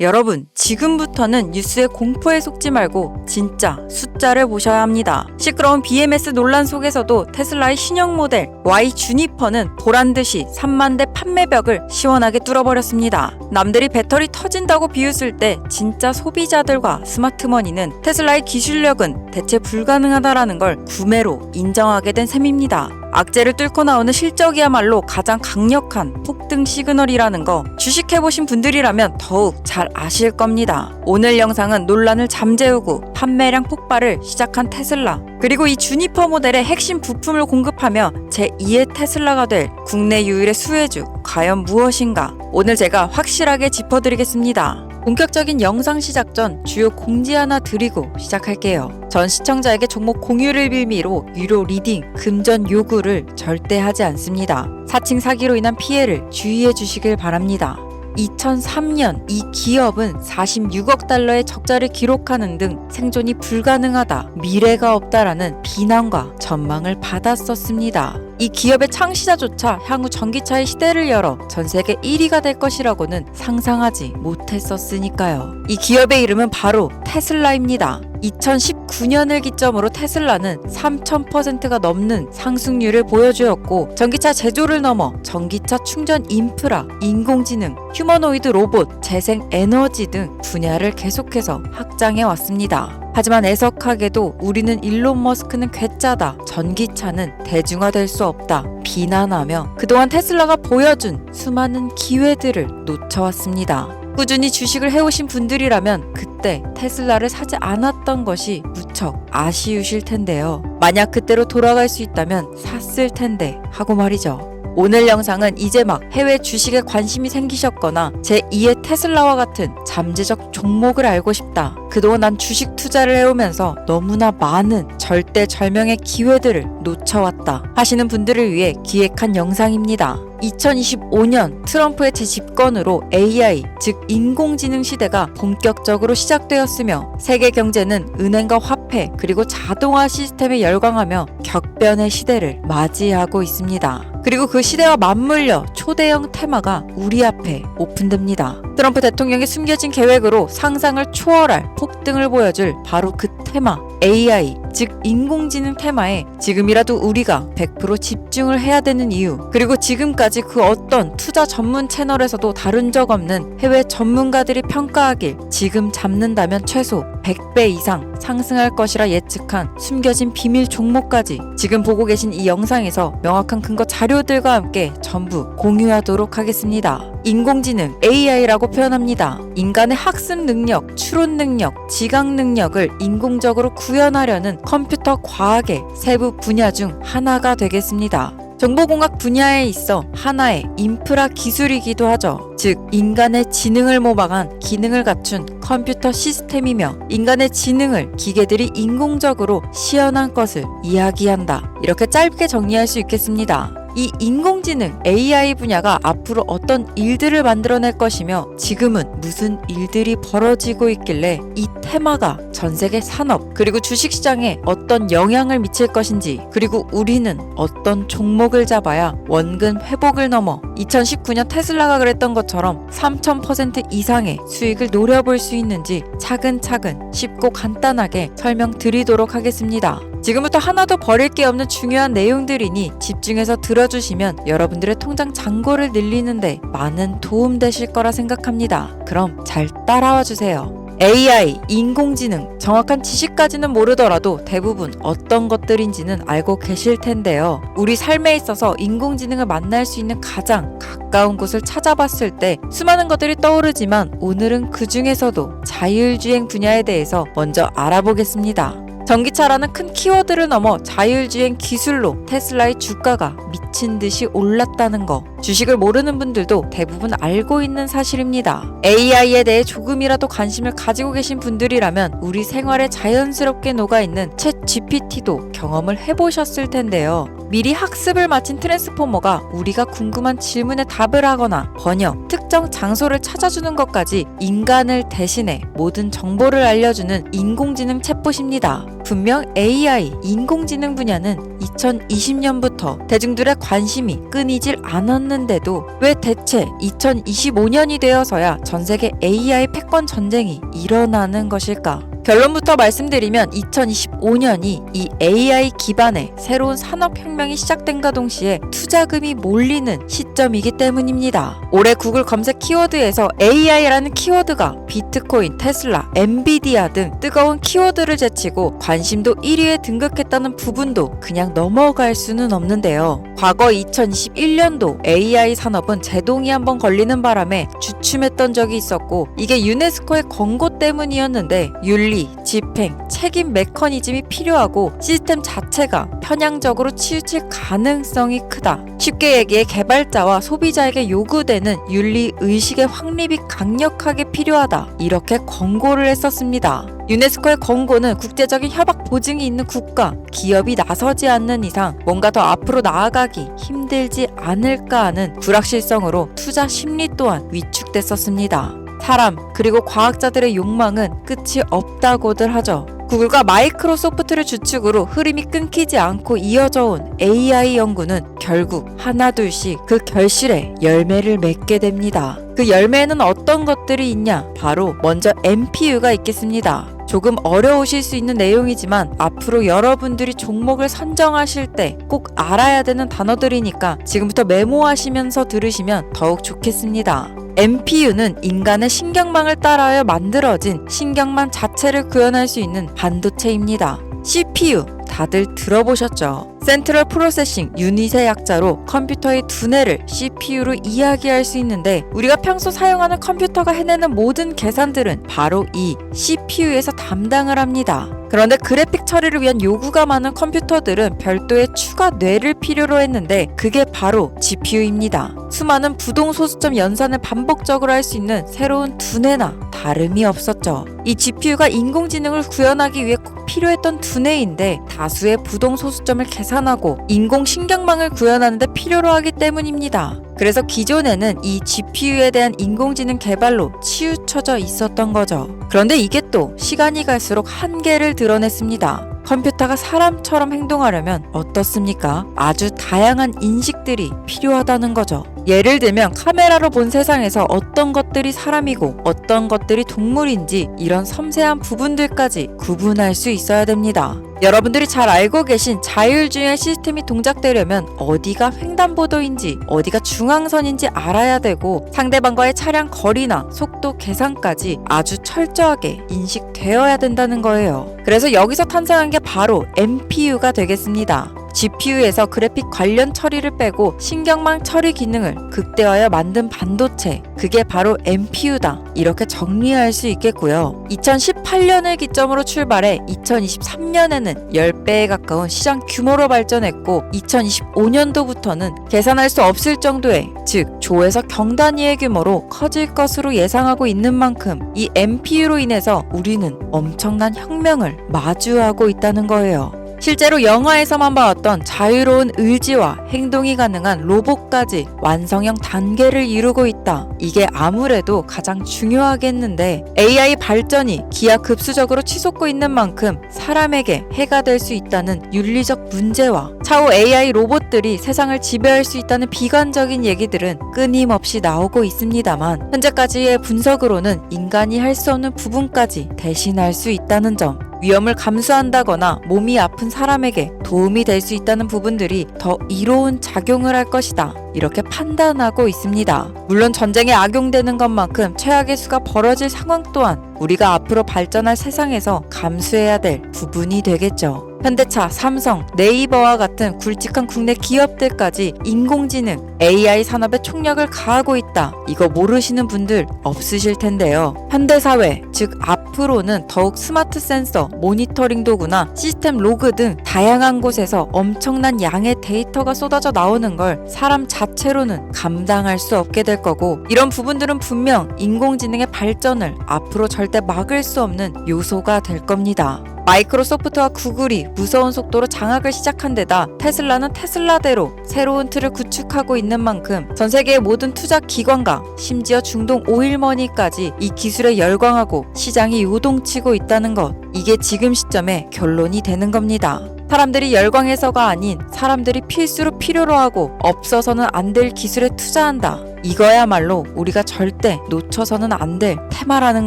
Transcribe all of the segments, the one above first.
여러분, 지금부터는 뉴스의 공포에 속지 말고 진짜 숫자를 보셔야 합니다. 시끄러운 BMS 논란 속에서도 테슬라의 신형 모델 Y 주니퍼는 보란듯이 3만 대 판매벽을 시원하게 뚫어버렸습니다. 남들이 배터리 터진다고 비웃을 때 진짜 소비자들과 스마트머니는 테슬라의 기술력은 대체 불가능하다라는 걸 구매로 인정하게 된 셈입니다. 악재를 뚫고 나오는 실적이야말로 가장 강력한 폭등 시그널이라는 거 주식해보신 분들이라면 더욱 잘 아실 겁니다. 오늘 영상은 논란을 잠재우고 판매량 폭발을 시작한 테슬라, 그리고 이 주니퍼 모델의 핵심 부품을 공급하며 제2의 테슬라가 될 국내 유일의 수혜주 과연 무엇인가, 오늘 제가 확실하게 짚어드리겠습니다. 본격적인 영상 시작 전 주요 공지 하나 드리고 시작할게요. 전 시청자에게 종목 공유를 빌미로 유료 리딩, 금전 요구를 절대 하지 않습니다. 사칭 사기로 인한 피해를 주의해 주시길 바랍니다. 2003년 이 기업은 46억 달러의 적자를 기록하는 등 생존이 불가능하다, 미래가 없다라는 비난과 전망을 받았었습니다. 이 기업의 창시자조차 향후 전기차의 시대를 열어 전 세계 1위가 될 것이라고는 상상하지 못했었으니까요. 이 기업의 이름은 바로 테슬라입니다. 2019년을 기점으로 테슬라는 3000%가 넘는 상승률을 보여주었고, 전기차 제조를 넘어 전기차 충전 인프라, 인공지능, 휴머노이드 로봇, 재생 에너지 등 분야를 계속해서 확장해 왔습니다. 하지만 애석하게도 우리는 일론 머스크는 괴짜다, 전기차는 대중화될 수 없다 비난하며 그동안 테슬라가 보여준 수많은 기회들을 놓쳐왔습니다. 꾸준히 주식을 해오신 분들이라면 그때 테슬라를 사지 않았던 것이 무척 아쉬우실 텐데요. 만약 그때로 돌아갈 수 있다면 샀을 텐데 하고 말이죠. 오늘 영상은 이제 막 해외 주식에 관심이 생기셨거나 제2의 테슬라와 같은 잠재적 종목을 알고 싶다, 그동안 난 주식 투자를 해오면서 너무나 많은 절대절명의 기회들을 놓쳐왔다 하시는 분들을 위해 기획한 영상입니다. 2025년 트럼프의 재집권으로 AI, 즉 인공지능 시대가 본격적으로 시작되었으며 세계 경제는 은행과 화폐 그리고 자동화 시스템에 열광하며 격변의 시대를 맞이하고 있습니다. 그리고 그 시대와 맞물려 초대형 테마가 우리 앞에 오픈됩니다. 트럼프 대통령의 숨겨진 계획으로 상상을 초월할 폭등을 보여줄 바로 그 테마, AI, 즉 인공지능 테마에 지금이라도 우리가 100% 집중을 해야 되는 이유, 그리고 지금까지 그 어떤 투자 전문 채널에서도 다룬 적 없는 해외 전문가들이 평가하길 지금 잡는다면 최소 100배 이상 상승할 것이라 예측한 숨겨진 비밀 종목까지 지금 보고 계신 이 영상에서 명확한 근거 자료들과 함께 전부 공유하도록 하겠습니다. 인공지능, AI라고 표현합니다. 인간의 학습 능력, 추론 능력, 지각 능력을 인공적으로 구현하려는 컴퓨터 과학의 세부 분야 중 하나가 되겠습니다. 정보공학 분야에 있어 하나의 인프라 기술이기도 하죠. 즉 인간의 지능을 모방한 기능을 갖춘 컴퓨터 시스템이며 인간의 지능을 기계들이 인공적으로 시연한 것을 이야기한다, 이렇게 짧게 정리할 수 있겠습니다. 이 인공지능 AI 분야가 앞으로 어떤 일들을 만들어낼 것이며 지금은 무슨 일들이 벌어지고 있길래 이 테마가 전 세계 산업 그리고 주식시장에 어떤 영향을 미칠 것인지, 그리고 우리는 어떤 종목을 잡아야 원금 회복을 넘어 2019년 테슬라가 그랬던 것처럼 3000% 이상의 수익을 노려볼 수 있는지 차근차근 쉽고 간단하게 설명드리도록 하겠습니다. 지금부터 하나도 버릴 게 없는 중요한 내용들이니 집중해서 들어주시면 여러분들의 통장 잔고를 늘리는데 많은 도움 되실 거라 생각합니다. 그럼 잘 따라와 주세요. AI, 인공지능, 정확한 지식까지는 모르더라도 대부분 어떤 것들인지는 알고 계실 텐데요. 우리 삶에 있어서 인공지능을 만날 수 있는 가장 가까운 곳을 찾아봤을 때 수많은 것들이 떠오르지만 오늘은 그 중에서도 자율주행 분야에 대해서 먼저 알아보겠습니다. 전기차라는 큰 키워드를 넘어 자율주행 기술로 테슬라의 주가가 미친 듯이 올랐다는 거, 주식을 모르는 분들도 대부분 알고 있는 사실입니다. AI에 대해 조금이라도 관심을 가지고 계신 분들이라면 우리 생활에 자연스럽게 녹아있는 챗 GPT도 경험을 해보셨을 텐데요. 미리 학습을 마친 트랜스포머가 우리가 궁금한 질문에 답을 하거나 번역, 특정 장소를 찾아주는 것까지 인간을 대신해 모든 정보를 알려주는 인공지능 챗봇입니다. 분명 AI, 인공지능 분야는 2020년부터 대중들의 관심이 끊이질 않았는데도 왜 대체 2025년이 되어서야 전세계 AI 패권 전쟁이 일어나는 것일까? 결론부터 말씀드리면 2025년이 이 AI 기반의 새로운 산업혁명이 시작된과 동시에 투자금이 몰리는 시점이기 때문입니다. 올해 구글 검색 키워드에서 AI라는 키워드가 비트코인, 테슬라, 엔비디아 등 뜨거운 키워드를 제치고 관심도 1위에 등극했다는 부분도 그냥 넘어갈 수는 없는데요. 과거 2021년도 AI 산업은 제동이 한번 걸리는 바람에 주춤했던 적이 있었고 이게 유네스코의 권고 때문이었는데 윤리, 집행, 책임 메커니즘이 필요하고 시스템 자체가 편향적으로 치우칠 가능성이 크다. 쉽게 얘기해 개발자와 소비자에게 요구되는 윤리 의식의 확립이 강력하게 필요하다. 이렇게 권고를 했었습니다. 유네스코의 권고는 국제적인 협약 보증이 있는 국가, 기업이 나서지 않는 이상 뭔가 더 앞으로 나아가기 힘들지 않을까 하는 불확실성으로 투자 심리 또한 위축됐었습니다. 사람 그리고 과학자들의 욕망은 끝이 없다고들 하죠. 구글과 마이크로소프트를 주축으로 흐름이 끊기지 않고 이어져 온 AI 연구는 결국 하나둘씩 그 결실에 열매를 맺게 됩니다. 그 열매에는 어떤 것들이 있냐? 바로 먼저 NPU가 있겠습니다. 조금 어려우실 수 있는 내용이지만 앞으로 여러분들이 종목을 선정하실 때 꼭 알아야 되는 단어들이니까 지금부터 메모하시면서 들으시면 더욱 좋겠습니다. NPU는 인간의 신경망을 따라하여 만들어진 신경망 자체를 구현할 수 있는 반도체입니다. CPU 다들 들어보셨죠? 센트럴 프로세싱 유닛의 약자로 컴퓨터의 두뇌를 CPU로 이야기할 수 있는데 우리가 평소 사용하는 컴퓨터가 해내는 모든 계산들은 바로 이 CPU에서 담당을 합니다. 그런데 그래픽 처리를 위한 요구가 많은 컴퓨터들은 별도의 추가 뇌를 필요로 했는데 그게 바로 GPU입니다. 수많은 부동 소수점 연산을 반복적으로 할 수 있는 새로운 두뇌나 다름이 없었죠. 이 GPU가 인공지능을 구현하기 위해 꼭 필요했던 두뇌인데 다수의 부동 소수점을 계산하고 인공신경망을 구현하는 데 필요로 하기 때문입니다. 그래서 기존에는 이 GPU에 대한 인공지능 개발로 치우쳐져 있었던 거죠. 그런데 이게 또 시간이 갈수록 한계를 드러냈습니다. 컴퓨터가 사람처럼 행동하려면 어떻습니까? 아주 다양한 인식들이 필요하다는 거죠. 예를 들면 카메라로 본 세상에서 어떤 것들이 사람이고 어떤 것들이 동물인지 이런 섬세한 부분들까지 구분할 수 있어야 됩니다. 여러분들이 잘 알고 계신 자율주행 시스템이 동작되려면 어디가 횡단보도인지 어디가 중앙선인지 알아야 되고 상대방과의 차량 거리나 속도 계산까지 아주 철저하게 인식되어야 된다는 거예요. 그래서 여기서 탄생한 게 바로 NPU가 되겠습니다. GPU에서 그래픽 관련 처리를 빼고 신경망 처리 기능을 극대화하여 만든 반도체, 그게 바로 NPU다. 이렇게 정리할 수 있겠고요. 2018년을 기점으로 출발해 2023년에는 10배에 가까운 시장 규모로 발전했고 2025년도부터는 계산할 수 없을 정도의, 즉 조에서 경단위의 규모로 커질 것으로 예상하고 있는 만큼 이 NPU로 인해서 우리는 엄청난 혁명을 마주하고 있다는 거예요. 실제로 영화에서만 봐왔던 자유로운 의지와 행동이 가능한 로봇까지 완성형 단계를 이루고 있다. 이게 아무래도 가장 중요하겠는데 AI 발전이 기하급수적으로 치솟고 있는 만큼 사람에게 해가 될 수 있다는 윤리적 문제와 차후 AI 로봇들이 세상을 지배할 수 있다는 비관적인 얘기들은 끊임없이 나오고 있습니다만 현재까지의 분석으로는 인간이 할 수 없는 부분까지 대신할 수 있다는 점, 위험을 감수한다거나 몸이 아픈 사람에게 도움이 될 수 있다는 부분들이 더 이로운 작용을 할 것이다. 이렇게 판단하고 있습니다. 물론 전쟁에 악용되는 것만큼 최악의 수가 벌어질 상황 또한 우리가 앞으로 발전할 세상에서 감수해야 될 부분이 되겠죠. 현대차, 삼성, 네이버와 같은 굵직한 국내 기업들까지 인공지능, AI 산업에 총력을 가하고 있다. 이거 모르시는 분들 없으실 텐데요. 현대사회, 즉 앞으로는 더욱 스마트 센서, 모니터링 도구나 시스템 로그 등 다양한 곳에서 엄청난 양의 데이터가 쏟아져 나오는 걸 사람 자체로는 감당할 수 없게 될 거고, 이런 부분들은 분명 인공지능의 발전을 앞으로 절대 막을 수 없는 요소가 될 겁니다. 마이크로소프트와 구글이 무서운 속도로 장악을 시작한 데다 테슬라는 테슬라대로 새로운 틀을 구축하고 있는 만큼 전 세계의 모든 투자 기관과 심지어 중동 오일머니까지 이 기술에 열광하고 시장이 요동치고 있다는 것, 이게 지금 시점의 결론이 되는 겁니다. 사람들이 열광해서가 아닌 사람들이 필수로 필요로 하고 없어서는 안 될 기술에 투자한다. 이거야말로 우리가 절대 놓쳐서는 안 될 테마라는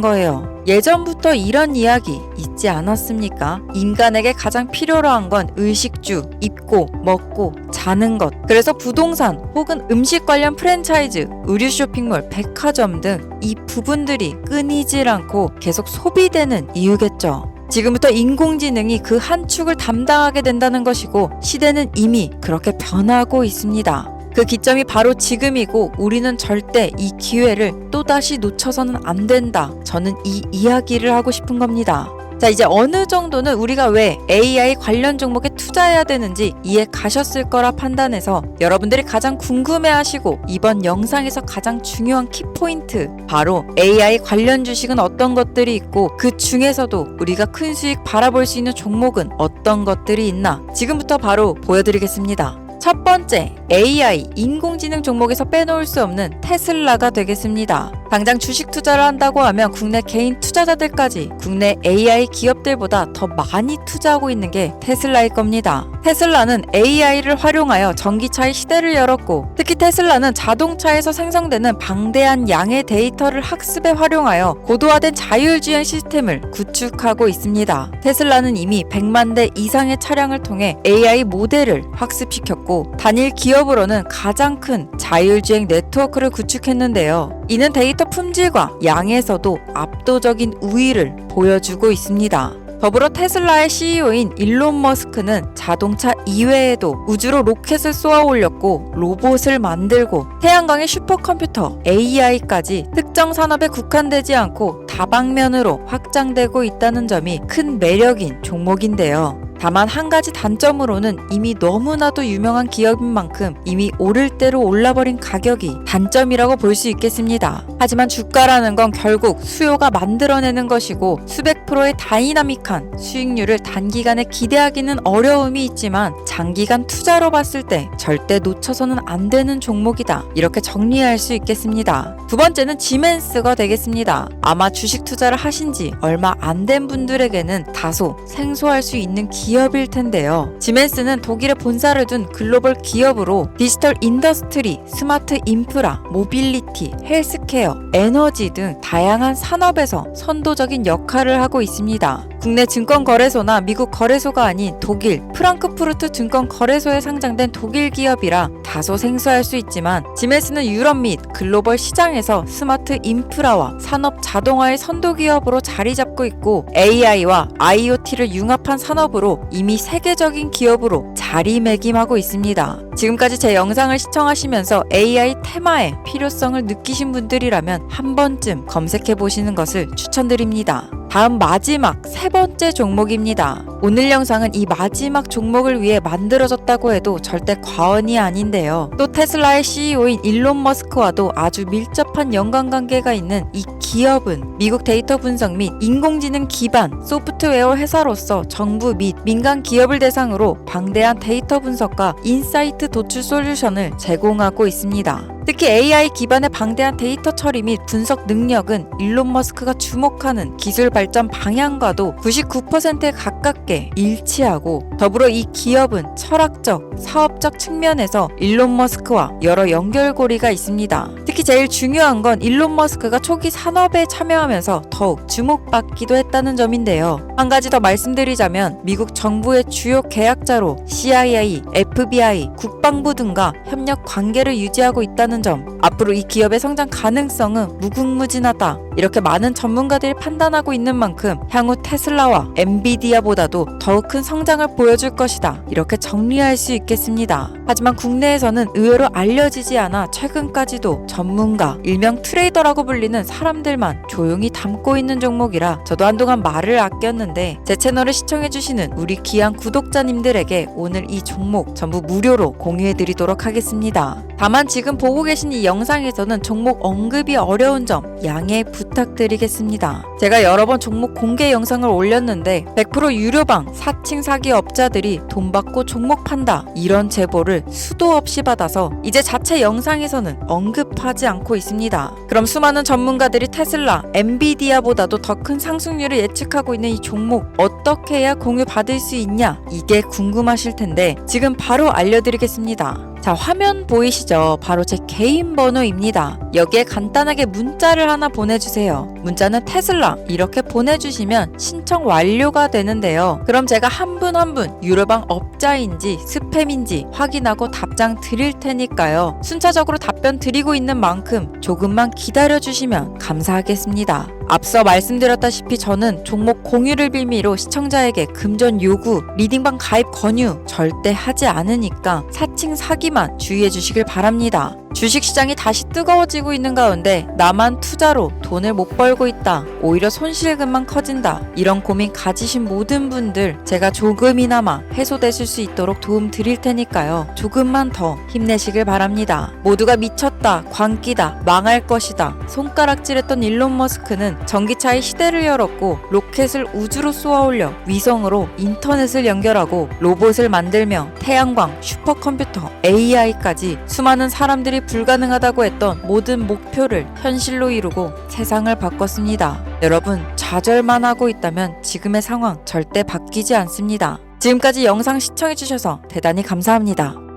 거예요. 예전부터 이런 이야기 있지 않았습니까? 인간에게 가장 필요로 한 건 의식주, 입고, 먹고, 자는 것. 그래서 부동산 혹은 음식 관련 프랜차이즈, 의류 쇼핑몰, 백화점 등 이 부분들이 끊이질 않고 계속 소비되는 이유겠죠. 지금부터 인공지능이 그 한 축을 담당하게 된다는 것이고 시대는 이미 그렇게 변하고 있습니다. 그 기점이 바로 지금이고 우리는 절대 이 기회를 또다시 놓쳐서는 안 된다. 저는 이 이야기를 하고 싶은 겁니다. 자, 이제 어느 정도는 우리가 왜 AI 관련 종목에 투자해야 되는지 이해 가셨을 거라 판단해서 여러분들이 가장 궁금해하시고 이번 영상에서 가장 중요한 키포인트, 바로 AI 관련 주식은 어떤 것들이 있고 그 중에서도 우리가 큰 수익 바라볼 수 있는 종목은 어떤 것들이 있나 지금부터 바로 보여드리겠습니다. 첫 번째, AI, 인공지능 종목에서 빼놓을 수 없는 테슬라가 되겠습니다. 당장 주식 투자를 한다고 하면 국내 개인 투자자들까지 국내 AI 기업들보다 더 많이 투자하고 있는 게 테슬라일 겁니다. 테슬라는 AI를 활용하여 전기차의 시대를 열었고 특히 테슬라는 자동차에서 생성되는 방대한 양의 데이터를 학습에 활용하여 고도화된 자율주행 시스템을 구축하고 있습니다. 테슬라는 이미 100만 대 이상의 차량을 통해 AI 모델을 학습시켰고 단일 기업으로는 가장 큰 자율주행 네트워크를 구축했는데요. 이는 데이터 품질과 양에서도 압도적인 우위를 보여주고 있습니다. 더불어 테슬라의 CEO인 일론 머스크는 자동차 이외에도 우주로 로켓을 쏘아 올렸고 로봇을 만들고 태양광의 슈퍼컴퓨터 AI까지 특정 산업에 국한되지 않고 다방면으로 확장되고 있다는 점이 큰 매력인 종목인데요. 다만 한 가지 단점으로는 이미 너무나도 유명한 기업인 만큼 이미 오를 대로 올라버린 가격이 단점이라고 볼 수 있겠습니다. 하지만 주가라는 건 결국 수요가 만들어내는 것이고 수백 프로의 다이나믹한 수익률을 단기간에 기대하기는 어려움이 있지만 장기간 투자로 봤을 때 절대 놓쳐서는 안 되는 종목이다. 이렇게 정리할 수 있겠습니다. 두 번째는 지멘스가 되겠습니다. 아마 주식 투자를 하신 지 얼마 안 된 분들에게는 다소 생소할 수 있는 기업일 텐데요. 지멘스는 독일에 본사를 둔 글로벌 기업으로 디지털 인더스트리, 스마트 인프라, 모빌리티, 헬스케어, 에너지 등 다양한 산업에서 선도적인 역할을 하고 있습니다. 국내 증권거래소나 미국 거래소가 아닌 독일 프랑크푸르트 증권거래소에 상장된 독일 기업이라 다소 생소할 수 있지만 지멘스는 유럽 및 글로벌 시장에서 스마트 인프라와 산업 자동화의 선도 기업으로 자리 잡고 있고 AI와 IoT를 융합한 산업으로 이미 세계적인 기업으로 자리매김하고 있습니다. 지금까지 제 영상을 시청하시면서 AI 테마의 필요성을 느끼신 분들이라면 한 번쯤 검색해 보시는 것을 추천드립니다. 다음 마지막 세 번째 종목입니다. 오늘 영상은 이 마지막 종목을 위해 만들어졌다고 해도 절대 과언이 아닌데요. 또 테슬라의 CEO인 일론 머스크와도 아주 밀접한 연관관계가 있는 이 기업은 미국 데이터 분석 및 인공지능 기반 소프트웨어 회사로서 정부 및 민간 기업을 대상으로 방대한 데이터 분석과 인사이트 도출 솔루션을 제공하고 있습니다. 특히 AI 기반의 방대한 데이터 처리 및 분석 능력은 일론 머스크가 주목하는 기술 발전 방향과도 99%에 가깝게 일치하고 더불어 이 기업은 철학적, 사업적 측면에서 일론 머스크와 여러 연결고리가 있습니다. 특히 제일 중요한 건 일론 머스크가 초기 산업에 참여하면서 더욱 주목받기도 했다는 점인데요. 한 가지 더 말씀드리자면 미국 정부의 주요 계약자로 CIA, FBI, 국방부 등과 협력 관계를 유지하고 있다는 점, 앞으로 이 기업의 성장 가능성은 무궁무진하다. 이렇게 많은 전문가들이 판단하고 있는 만큼 향후 테슬라와 엔비디아보다도 더욱 큰 성장을 보여줄 것이다. 이렇게 정리할 수 있겠습니다. 하지만 국내에서는 의외로 알려지지 않아 최근까지도 전문가, 일명 트레이더라고 불리는 사람들만 조용히 담고 있는 종목이라 저도 한동안 말을 아꼈는데 제 채널을 시청해주시는 우리 귀한 구독자님들에게 오늘 이 종목 전부 무료로 공유해드리도록 하겠습니다. 다만 지금 보고 계신 이 영상에서는 종목 언급이 어려운 점 양해 부탁드리겠습니다. 제가 여러 번 종목 공개 영상을 올렸는데 100% 유료방 사칭 사기 업자들이 돈 받고 종목 판다 이런 제보를 수도 없이 받아서 이제 자체 영상에서는 언급하지 않고 있습니다. 그럼 수많은 전문가들이 테슬라, 엔비디아보다도 더 큰 상승률을 예측하고 있는 이 종목 어떻게 해야 공유 받을 수 있냐? 이게 궁금하실 텐데 지금 바로 알려드리겠습니다. 자, 화면 보이시죠? 바로 제 개인 번호입니다. 여기에 간단하게 문자를 하나 보내주세요. 문자는 테슬라 이렇게 보내주시면 신청 완료가 되는데요. 그럼 제가 한 분 한 분 유료방 업자인지 스팸인지 확인하고 답장 드릴 테니까요. 순차적으로 답변 드리고 있는 만큼 조금만 기다려주시면 감사하겠습니다. 앞서 말씀드렸다시피 저는 종목 공유를 빌미로 시청자에게 금전 요구, 리딩방 가입 권유 절대 하지 않으니까 사칭 사기만 주의해 주시길 바랍니다. 주식시장이 다시 뜨거워지고 있는 가운데 나만 투자로 돈을 못 벌고 있다. 오히려 손실금만 커진다. 이런 고민 가지신 모든 분들 제가 조금이나마 해소되실 수 있도록 도움 드릴 테니까요. 조금만 더 힘내시길 바랍니다. 모두가 미쳤다, 광기다, 망할 것이다. 손가락질했던 일론 머스크는 전기차의 시대를 열었고 로켓을 우주로 쏘아올려 위성으로 인터넷을 연결하고 로봇을 만들며 태양광, 슈퍼컴퓨터, AI까지 수많은 사람들이 불가능하다고 했던 모든 목표를 현실로 이루고 세상을 바꿨습니다. 여러분, 좌절만 하고 있다면 지금의 상황 절대 바뀌지 않습니다. 지금까지 영상 시청해주셔서 대단히 감사합니다.